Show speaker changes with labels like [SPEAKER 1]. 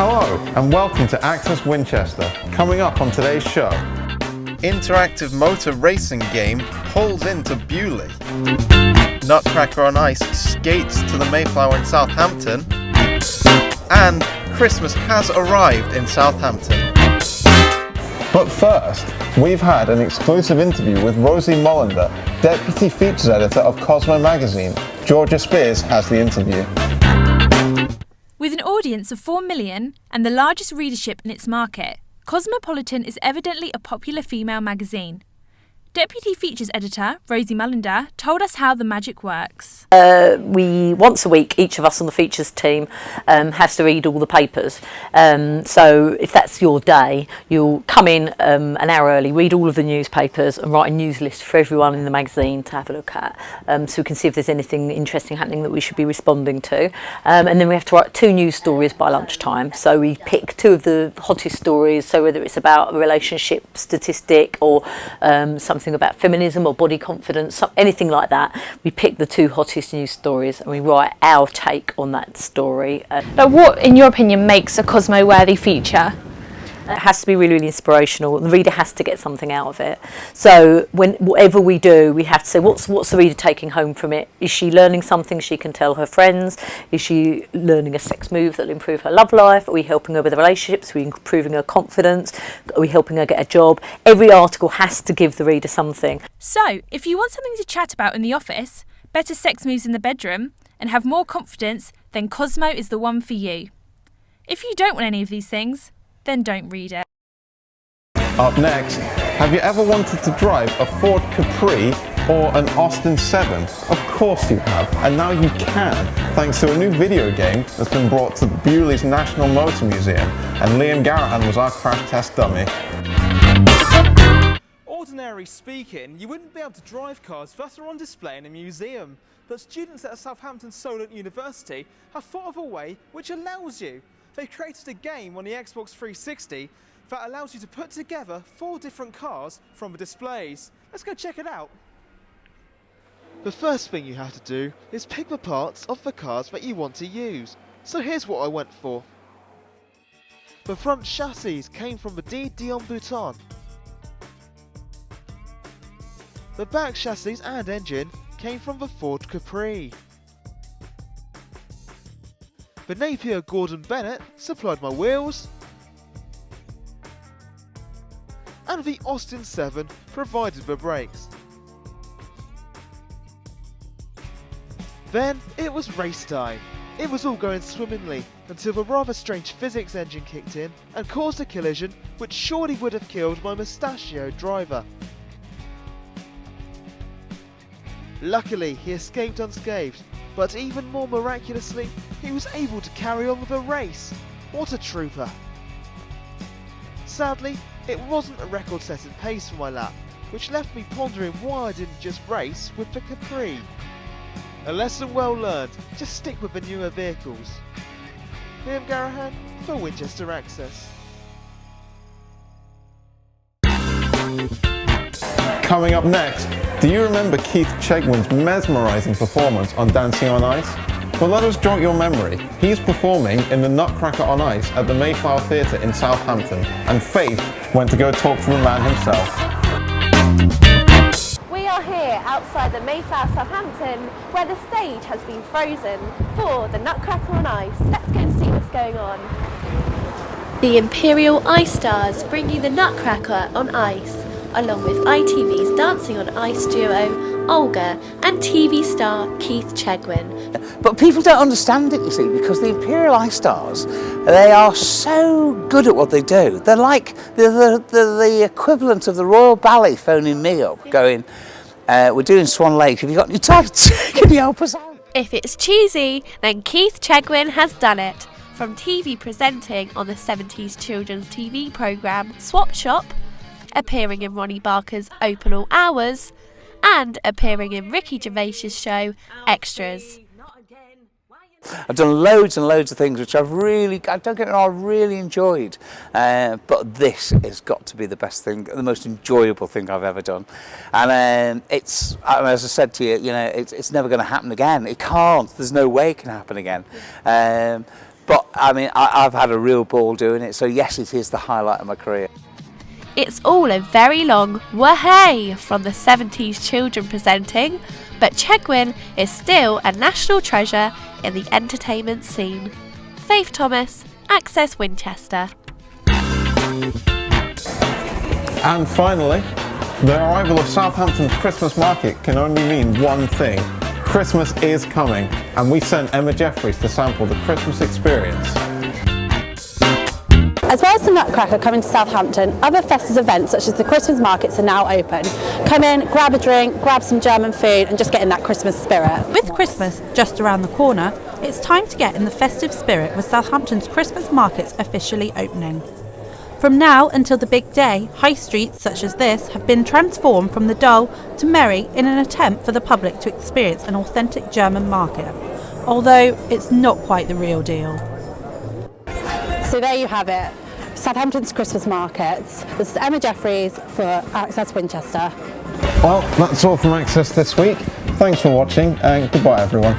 [SPEAKER 1] Hello and welcome to Access Winchester. Coming up on today's show, interactive motor racing game pulls into Beaulieu, Nutcracker on ice skates to the Mayflower in Southampton, and Christmas has arrived in Southampton. But first, we've had an exclusive interview with Rosie Mullender, Deputy Features Editor of Cosmo Magazine. Georgia Spears has the interview.
[SPEAKER 2] With an audience of 4 million and the largest readership in its market, Cosmopolitan is evidently a popular female magazine. Deputy Features Editor Rosie Mullender told us how the magic works.
[SPEAKER 3] We once a week, each of us on the features team has to read all the papers. So if that's your day, you'll come in an hour early, read all of the newspapers and write a news list for everyone in the magazine to have a look at, so we can see if there's anything interesting happening that we should be responding to. And then we have to write 2 news stories by lunchtime. So we pick 2 of the hottest stories, so whether it's about a relationship statistic or something about feminism or body confidence, anything like that, we pick the 2 hottest news stories and we write our take on that story.
[SPEAKER 2] Now, what, in your opinion, makes a Cosmo-worthy feature?
[SPEAKER 3] It has to be really, really inspirational. The reader has to get something out of it. So whatever we do, we have to say, what's the reader taking home from it? Is she learning something she can tell her friends? Is she learning a sex move that will improve her love life? Are we helping her with her relationships? Are we improving her confidence? Are we helping her get a job? Every article has to give the reader something.
[SPEAKER 2] So, if you want something to chat about in the office, better sex moves in the bedroom, and have more confidence, then Cosmo is the one for you. If you don't want any of these things, then don't read it.
[SPEAKER 1] Up next, have you ever wanted to drive a Ford Capri or an Austin 7? Of course you have, and now you can, thanks to a new video game that's been brought to Beaulieu's National Motor Museum, and Liam Garahan was our crash test dummy.
[SPEAKER 4] Ordinarily speaking, you wouldn't be able to drive cars that are on display in a museum, but students at Southampton University have thought of a way which allows you. They've created a game on the Xbox 360 that allows you to put together 4 different cars from the displays. Let's go check it out. The first thing you have to do is pick the parts of the cars that you want to use. So here's what I went for. The front chassis came from the Dion Bouton. The back chassis and engine came from the Ford Capri. The Napier Gordon Bennett supplied my wheels, and the Austin 7 provided the brakes. Then it was race time. It was all going swimmingly until the rather strange physics engine kicked in and caused a collision which surely would have killed my mustachioed driver. Luckily, he escaped unscathed, but even more miraculously, he was able to carry on with the race. What a trooper! Sadly, it wasn't a record-setting pace for my lap, which left me pondering why I didn't just race with the Capri. A lesson well learned, just stick with the newer vehicles. Liam Garahan for Winchester Access.
[SPEAKER 1] Coming up next, do you remember Keith Chegwin's mesmerising performance on Dancing on Ice? Well, let us jog your memory. He's performing in the Nutcracker on Ice at the Mayflower Theatre in Southampton, and Faith went to go talk to the man himself.
[SPEAKER 5] We are here outside the Mayflower Southampton, where the stage has been frozen for the Nutcracker on Ice. Let's go and see what's going on. The Imperial Ice Stars bring you the Nutcracker on Ice, along with ITV's Dancing on Ice duo Olga and TV star Keith Chegwin.
[SPEAKER 6] But people don't understand it, you see, because the Imperial Ice Stars, they are so good at what they do. They're like the equivalent of the Royal Ballet phoning me up, going, we're doing Swan Lake, have you got any tights? Can you help us out?
[SPEAKER 5] If it's cheesy, then Keith Chegwin has done it. From TV presenting on the 70s children's TV programme Swap Shop, appearing in Ronnie Barker's Open All Hours, and appearing in Ricky Gervais's show Extras.
[SPEAKER 6] I've done loads and loads of things which don't get me wrong, I really enjoyed, but this has got to be the best thing, the most enjoyable thing I've ever done. And it's, as I said to you, it's never going to happen again. It can't. There's no way it can happen again. But I mean, I've had a real ball doing it, so yes, it is the highlight of my career.
[SPEAKER 5] It's all a very long wahey from the 70s children presenting, but Chegwin is still a national treasure in the entertainment scene. Faith Thomas, Access Winchester.
[SPEAKER 1] And finally, the arrival of Southampton's Christmas Market can only mean one thing. Christmas is coming, and we sent Emma Jefferies to sample the Christmas experience.
[SPEAKER 7] As well as the Nutcracker coming to Southampton, other festive events such as the Christmas markets are now open. Come in, grab a drink, grab some German food and just get in that Christmas spirit.
[SPEAKER 8] With Christmas just around the corner, it's time to get in the festive spirit with Southampton's Christmas markets officially opening. From now until the big day, high streets such as this have been transformed from the dull to merry in an attempt for the public to experience an authentic German market, although it's not quite the real deal.
[SPEAKER 7] So there you have it, Southampton's Christmas markets. This is Emma Jefferies for Access Winchester.
[SPEAKER 1] Well, that's all from Access this week. Thanks for watching and goodbye everyone.